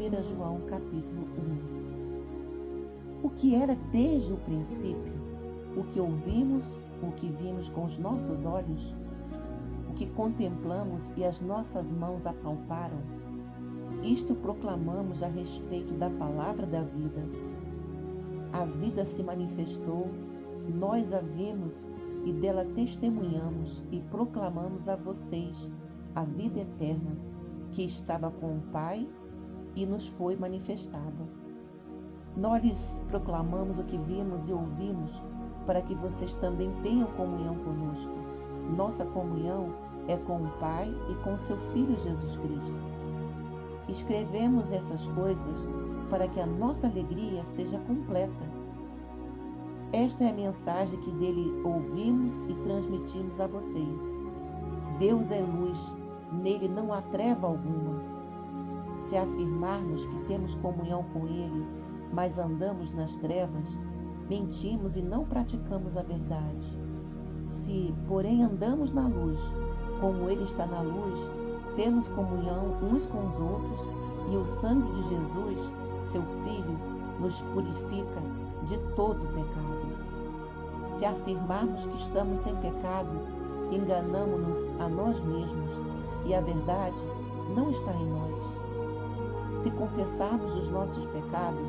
1 João capítulo 1. O que era desde o princípio, o que ouvimos, o que vimos com os nossos olhos, o que contemplamos e as nossas mãos apalparam, isto proclamamos a respeito da palavra da vida. A vida se manifestou, nós a vimos e dela testemunhamos e proclamamos a vocês a vida eterna, que estava com o Pai e nos foi manifestada. Nós lhes proclamamos o que vimos e ouvimos, para que vocês também tenham comunhão conosco. Nossa comunhão é com o Pai e com seu Filho Jesus Cristo. Escrevemos essas coisas para que a nossa alegria seja completa. Esta é a mensagem que dele ouvimos e transmitimos a vocês. Deus é luz, nele não há treva alguma. Se afirmarmos que temos comunhão com ele, mas andamos nas trevas, mentimos e não praticamos a verdade. Se, porém, andamos na luz, como ele está na luz, temos comunhão uns com os outros, e o sangue de Jesus, seu Filho, nos purifica de todo pecado. Se afirmarmos que estamos sem pecado, enganamo-nos a nós mesmos, e a verdade não está em nós. Se confessarmos os nossos pecados,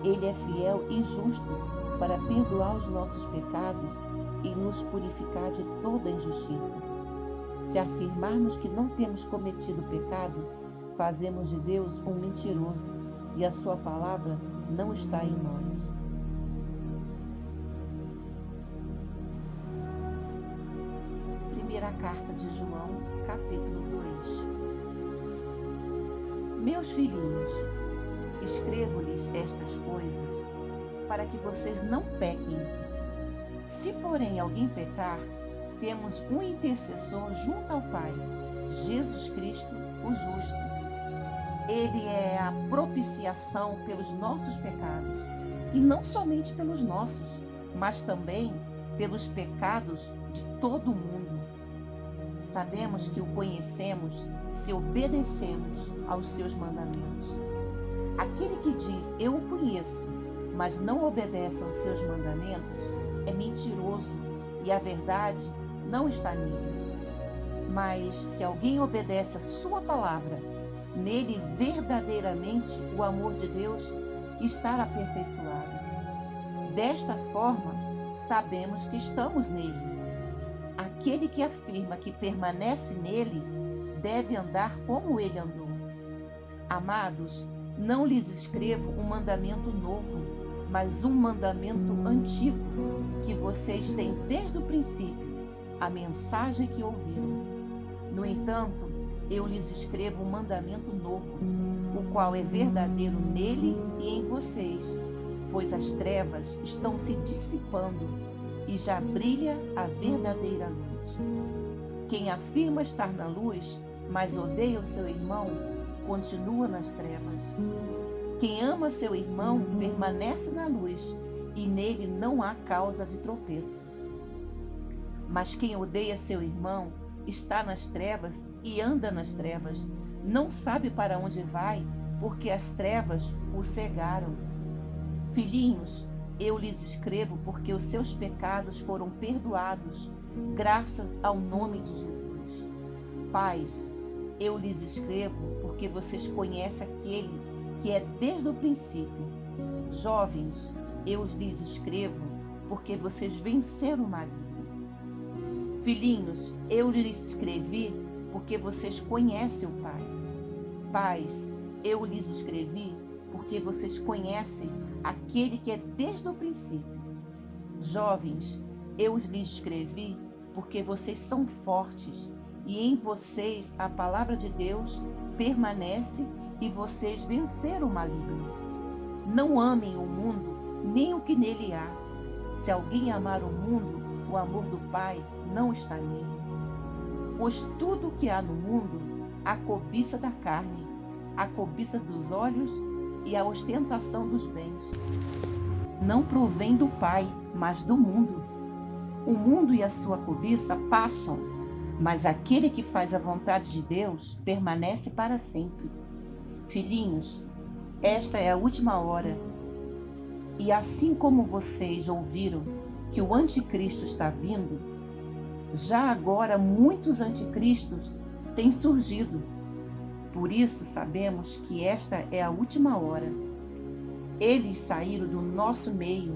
ele é fiel e justo para perdoar os nossos pecados e nos purificar de toda injustiça. Se afirmarmos que não temos cometido pecado, fazemos de Deus um mentiroso e a sua palavra não está em nós. Primeira carta de João, capítulo 2. Meus filhinhos, escrevo-lhes estas coisas para que vocês não pequem. Se, porém, alguém pecar, temos um intercessor junto ao Pai, Jesus Cristo, o justo. Ele é a propiciação pelos nossos pecados, e não somente pelos nossos, mas também pelos pecados de todo o mundo. Sabemos que o conhecemos se obedecemos aos seus mandamentos. Aquele que diz, eu o conheço, mas não obedece aos seus mandamentos, é mentiroso e a verdade não está nele. Mas se alguém obedece a sua palavra, nele verdadeiramente o amor de Deus está aperfeiçoado. Desta forma, sabemos que estamos nele. Aquele que afirma que permanece nele deve andar como ele andou. Amados, não lhes escrevo um mandamento novo, mas um mandamento antigo, que vocês têm desde o princípio, a mensagem que ouviram. No entanto, eu lhes escrevo um mandamento novo, o qual é verdadeiro nele e em vocês, pois as trevas estão se dissipando e já brilha a verdadeira luz. Quem afirma estar na luz, mas odeia o seu irmão, continua nas trevas. Quem ama seu irmão permanece na luz, e nele não há causa de tropeço. Mas quem odeia seu irmão está nas trevas e anda nas trevas, não sabe para onde vai, porque as trevas o cegaram. Filhinhos, eu lhes escrevo porque os seus pecados foram perdoados, graças ao nome de Jesus. Pais, eu lhes escrevo porque vocês conhecem aquele que é desde o princípio. Jovens, eu lhes escrevo porque vocês venceram o maligno. Filhinhos, eu lhes escrevi porque vocês conhecem o Pai. Pais, eu lhes escrevi porque vocês conhecem aquele que é desde o princípio. Jovens, eu lhes escrevi porque vocês são fortes e em vocês a palavra de Deus permanece e vocês venceram o maligno. Não amem o mundo, nem o que nele há. Se alguém amar o mundo, o amor do Pai não está nele. Pois tudo o que há no mundo, a cobiça da carne, a cobiça dos olhos e a ostentação dos bens, não provém do Pai, mas do mundo. O mundo e a sua cobiça passam, mas aquele que faz a vontade de Deus permanece para sempre. Filhinhos, Esta é a última hora. E assim como vocês ouviram que o anticristo está vindo, já agora muitos anticristos têm surgido. Por isso sabemos que esta é a última hora. Eles saíram do nosso meio,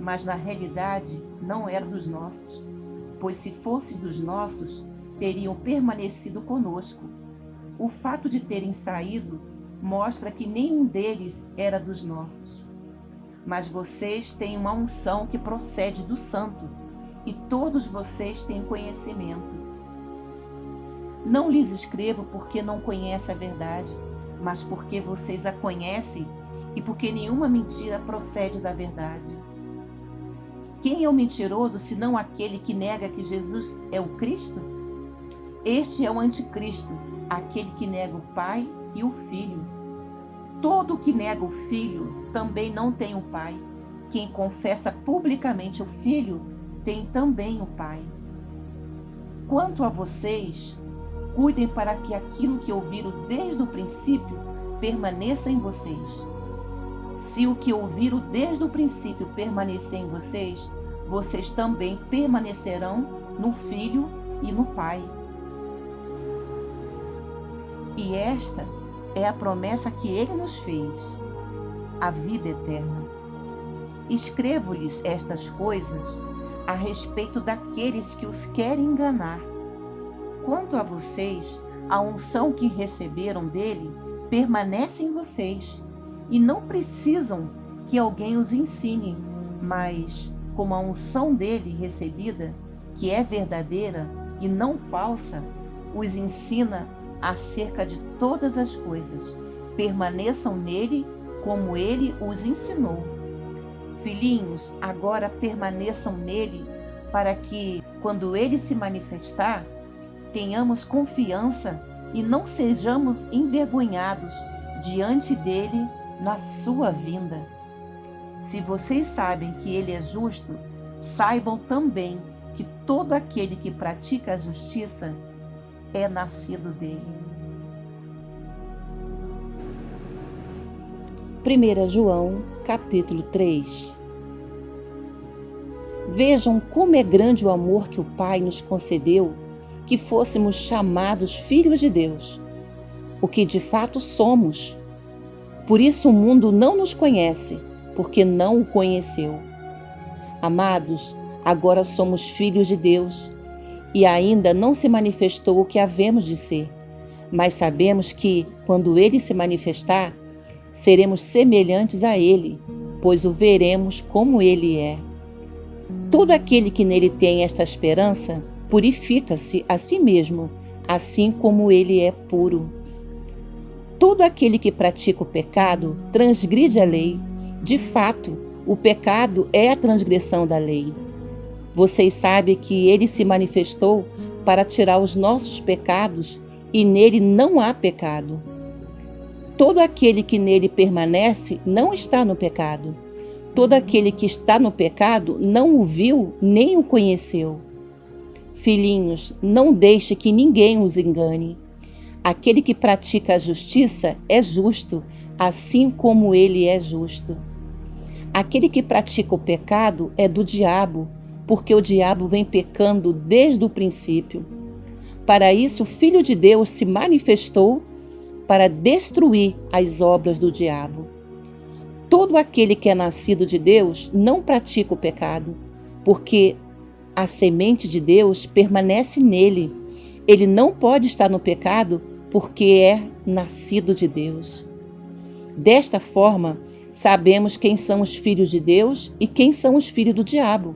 mas na realidade não eram dos nossos, pois se fossem dos nossos, teriam permanecido conosco. O fato de terem saído mostra que nenhum deles era dos nossos. Mas vocês têm uma unção que procede do Santo, e todos vocês têm conhecimento. Não lhes escrevo porque não conhecem a verdade, mas porque vocês a conhecem e porque nenhuma mentira procede da verdade. Quem é o mentiroso senão aquele que nega que Jesus é o Cristo? Este é o anticristo, aquele que nega o Pai e o Filho. Todo que nega o Filho também não tem o Pai. Quem confessa publicamente o Filho tem também o Pai. Quanto a vocês, cuidem para que aquilo que ouviram desde o princípio permaneça em vocês. Se o que ouviram desde o princípio permanecer em vocês, vocês também permanecerão no Filho e no Pai. E esta é a promessa que Ele nos fez, a vida eterna. Escrevo-lhes estas coisas a respeito daqueles que os querem enganar. Quanto a vocês, a unção que receberam dele permanece em vocês, e não precisam que alguém os ensine, mas, como a unção dele recebida, que é verdadeira e não falsa, os ensina acerca de todas as coisas. Permaneçam nele como ele os ensinou. Filhinhos, agora permaneçam nele, para que, quando ele se manifestar, tenhamos confiança e não sejamos envergonhados diante dele na sua vinda. Se vocês sabem que ele é justo, saibam também que todo aquele que pratica a justiça é nascido dele. 1 João, capítulo 3. Vejam como é grande o amor que o Pai nos concedeu, que fôssemos chamados filhos de Deus, o que de fato somos. Por isso o mundo não nos conhece, porque não o conheceu. Amados, agora somos filhos de Deus, e ainda não se manifestou o que havemos de ser, mas sabemos que, quando ele se manifestar, seremos semelhantes a ele, pois o veremos como ele é. Todo aquele que nele tem esta esperança purifica-se a si mesmo, assim como ele é puro. Todo aquele que pratica o pecado transgride a lei. De fato, o pecado é a transgressão da lei. Vocês sabem que ele se manifestou para tirar os nossos pecados, e nele não há pecado. Todo aquele que nele permanece não está no pecado. Todo aquele que está no pecado não o viu nem o conheceu. Filhinhos, não deixe que ninguém os engane. Aquele que pratica a justiça é justo, assim como ele é justo. Aquele que pratica o pecado é do diabo, porque o diabo vem pecando desde o princípio. Para isso, o Filho de Deus se manifestou para destruir as obras do diabo. Todo aquele que é nascido de Deus não pratica o pecado, porque a semente de Deus permanece nele. Ele não pode estar no pecado porque é nascido de Deus. Desta forma, sabemos quem são os filhos de Deus e quem são os filhos do diabo.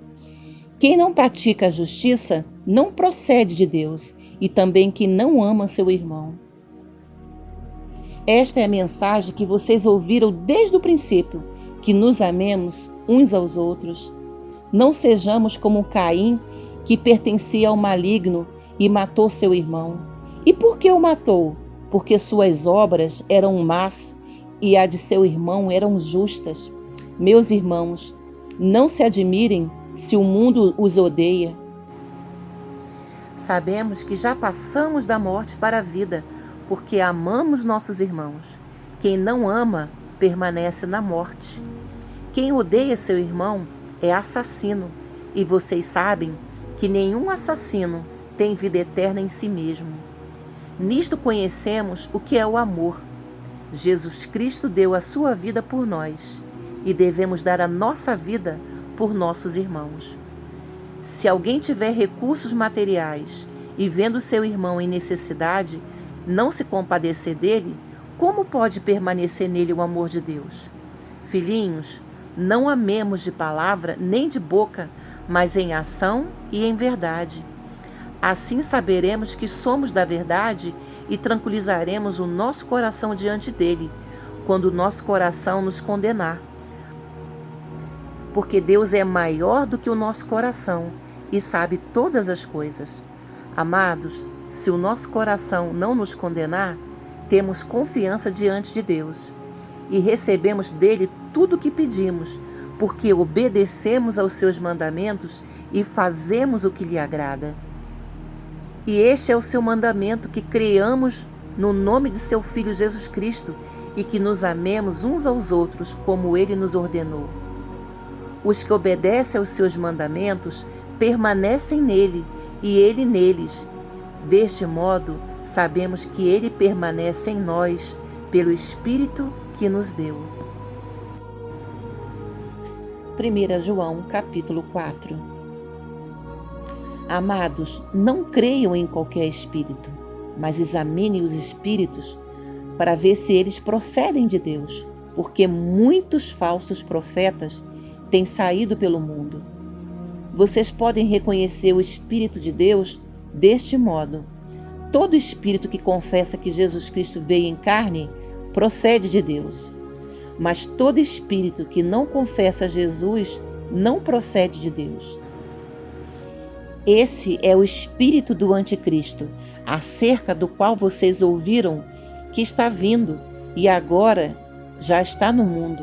Quem não pratica a justiça não procede de Deus, e também quem não ama seu irmão. Esta é a mensagem que vocês ouviram desde o princípio, que nos amemos uns aos outros. Não sejamos como Caim, que pertencia ao maligno e matou seu irmão. E por que o matou? Porque suas obras eram más e a de seu irmão eram justas. Meus irmãos, não se admirem se o mundo os odeia. Sabemos que já passamos da morte para a vida, porque amamos nossos irmãos. Quem não ama permanece na morte. Quem odeia seu irmão é assassino, e vocês sabem que nenhum assassino tem vida eterna em si mesmo. Nisto conhecemos o que é o amor. Jesus Cristo deu a sua vida por nós, e devemos dar a nossa vida por nossos irmãos. Se alguém tiver recursos materiais e vendo seu irmão em necessidade, não se compadecer dele, como pode permanecer nele o amor de Deus? Filhinhos, não amemos de palavra nem de boca, mas em ação e em verdade. Assim saberemos que somos da verdade e tranquilizaremos o nosso coração diante dele, quando o nosso coração nos condenar. Porque Deus é maior do que o nosso coração e sabe todas as coisas. Amados, se o nosso coração não nos condenar, temos confiança diante de Deus e recebemos dele tudo o que pedimos, porque obedecemos aos seus mandamentos e fazemos o que lhe agrada. E este é o seu mandamento, que creiamos no nome de seu Filho Jesus Cristo e que nos amemos uns aos outros como ele nos ordenou. Os que obedecem aos seus mandamentos permanecem nele e ele neles. Deste modo, sabemos que ele permanece em nós pelo Espírito que nos deu. 1 João, capítulo 4. Amados, não creiam em qualquer espírito, mas examinem os espíritos para ver se eles procedem de Deus, porque muitos falsos profetas têm saído pelo mundo. Vocês podem reconhecer o Espírito de Deus deste modo: todo espírito que confessa que Jesus Cristo veio em carne procede de Deus. Mas todo espírito que não confessa Jesus não procede de Deus. Esse é o espírito do anticristo, acerca do qual vocês ouviram que está vindo e agora já está no mundo.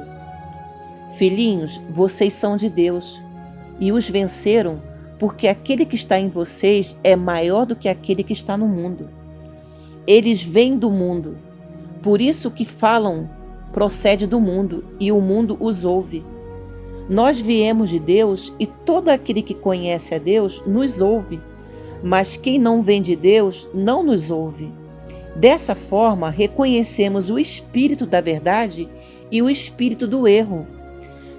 Filhinhos, vocês são de Deus e os venceram, porque aquele que está em vocês é maior do que aquele que está no mundo. Eles vêm do mundo, por isso que falam procede do mundo e o mundo os ouve. Nós viemos de Deus e todo aquele que conhece a Deus nos ouve, mas quem não vem de Deus não nos ouve. Dessa forma, reconhecemos o espírito da verdade e o espírito do erro.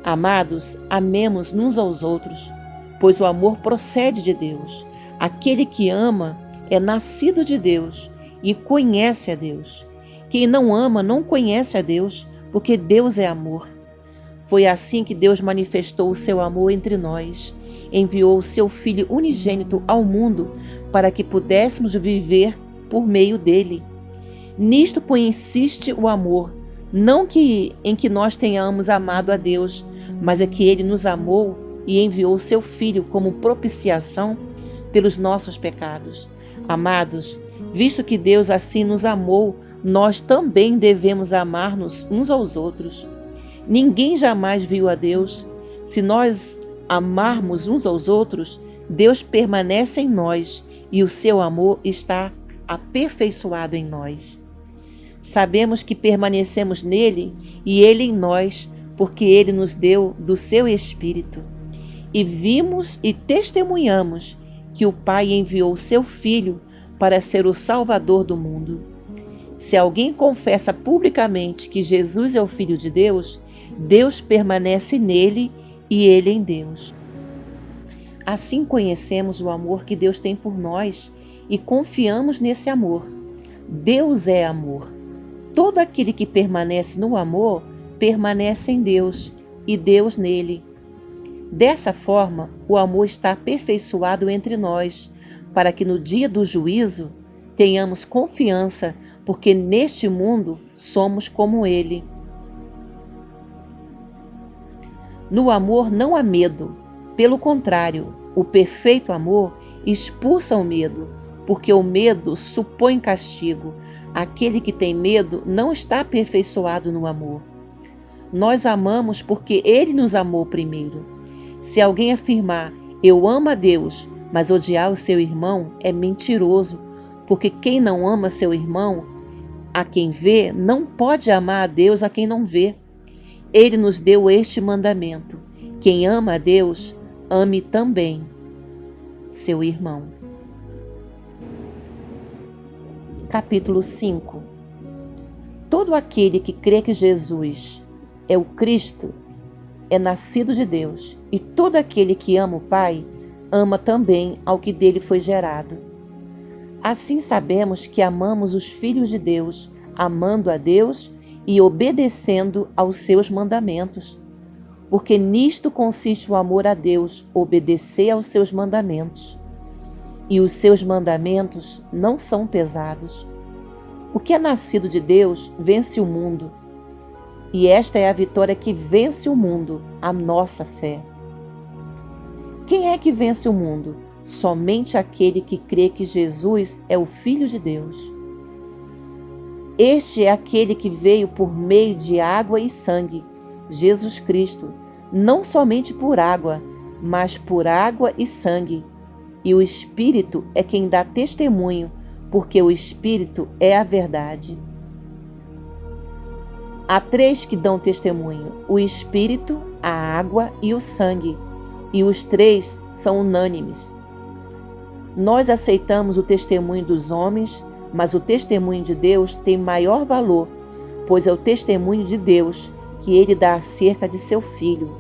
Amados, amemos uns aos outros, pois o amor procede de Deus. Aquele que ama é nascido de Deus e conhece a Deus. Quem não ama não conhece a Deus, porque Deus é amor. Foi assim que Deus manifestou o seu amor entre nós. Enviou o seu Filho unigênito ao mundo para que pudéssemos viver por meio dele. Nisto consiste o amor, não em que nós tenhamos amado a Deus, mas é que ele nos amou e enviou o seu Filho como propiciação pelos nossos pecados. Amados, visto que Deus assim nos amou, nós também devemos amar-nos uns aos outros. Ninguém jamais viu a Deus. Se nós amarmos uns aos outros, Deus permanece em nós e o seu amor está aperfeiçoado em nós. Sabemos que permanecemos nele e ele em nós, porque ele nos deu do seu Espírito. E vimos e testemunhamos que o Pai enviou o seu Filho para ser o Salvador do mundo. Se alguém confessa publicamente que Jesus é o Filho de Deus, Deus permanece nele e ele em Deus. Assim conhecemos o amor que Deus tem por nós e confiamos nesse amor. Deus é amor. Todo aquele que permanece no amor, permanece em Deus e Deus nele. Dessa forma, o amor está aperfeiçoado entre nós, para que no dia do juízo tenhamos confiança, porque neste mundo somos como ele. No amor não há medo. Pelo contrário, o perfeito amor expulsa o medo, porque o medo supõe castigo. Aquele que tem medo não está aperfeiçoado no amor. Nós amamos porque ele nos amou primeiro. Se alguém afirmar, eu amo a Deus, mas odiar o seu irmão, é mentiroso, porque quem não ama seu irmão a quem vê não pode amar a Deus a quem não vê. Ele nos deu este mandamento: quem ama a Deus, ame também seu irmão. Capítulo 5. Todo aquele que crê que Jesus é o Cristo é nascido de Deus, e todo aquele que ama o Pai ama também ao que dele foi gerado. Assim sabemos que amamos os filhos de Deus, amando a Deus e obedecendo aos seus mandamentos. Porque nisto consiste o amor a Deus, obedecer aos seus mandamentos. E os seus mandamentos não são pesados. O que é nascido de Deus vence o mundo. E esta é a vitória que vence o mundo, a nossa fé. Quem é que vence o mundo? Somente aquele que crê que Jesus é o Filho de Deus. Este é aquele que veio por meio de água e sangue, Jesus Cristo, não somente por água, mas por água e sangue. E o Espírito é quem dá testemunho, porque o Espírito é a verdade. Há três que dão testemunho: o Espírito, a água e o sangue, e os três são unânimes. Nós aceitamos o testemunho dos homens, mas o testemunho de Deus tem maior valor, pois é o testemunho de Deus que ele dá acerca de seu Filho.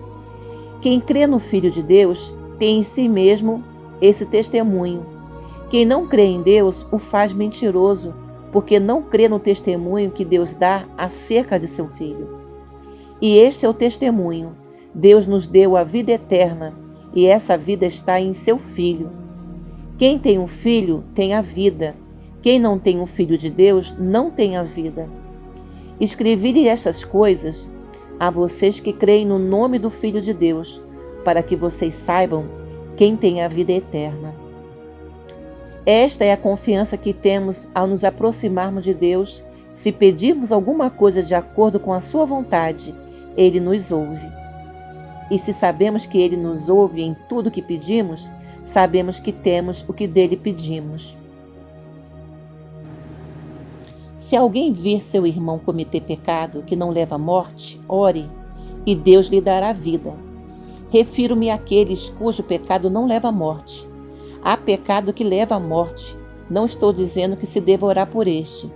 Quem crê no Filho de Deus tem em si mesmo esse testemunho. Quem não crê em Deus o faz mentiroso, porque não crê no testemunho que Deus dá acerca de seu Filho. E este é o testemunho: Deus nos deu a vida eterna, e essa vida está em seu Filho. Quem tem um filho tem a vida. Quem não tem um Filho de Deus não tem a vida. Escrevi-lhe estas coisas a vocês que creem no nome do Filho de Deus, para que vocês saibam quem tem a vida eterna. Esta é a confiança que temos ao nos aproximarmos de Deus. Se pedirmos alguma coisa de acordo com a sua vontade, Ele nos ouve. E se sabemos que Ele nos ouve em tudo que pedimos, sabemos que temos o que dele pedimos. Se alguém vir seu irmão cometer pecado que não leva à morte, ore, e Deus lhe dará vida. Refiro-me àqueles cujo pecado não leva à morte. Há pecado que leva à morte. Não estou dizendo que se deva orar por este.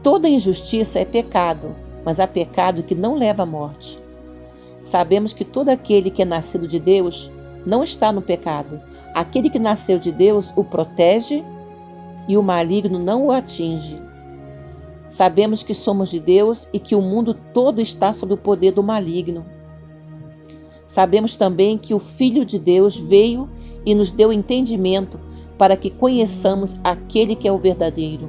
Toda injustiça é pecado, mas há pecado que não leva à morte. Sabemos que todo aquele que é nascido de Deus não está no pecado. Aquele que nasceu de Deus o protege e o maligno não o atinge. Sabemos que somos de Deus e que o mundo todo está sob o poder do maligno. Sabemos também que o Filho de Deus veio e nos deu entendimento para que conheçamos aquele que é o verdadeiro.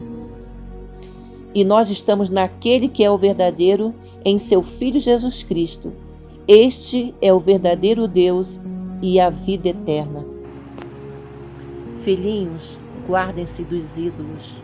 E nós estamos naquele que é o verdadeiro, em seu Filho Jesus Cristo. Este é o verdadeiro Deus e a vida eterna. Filhinhos, guardem-se dos ídolos.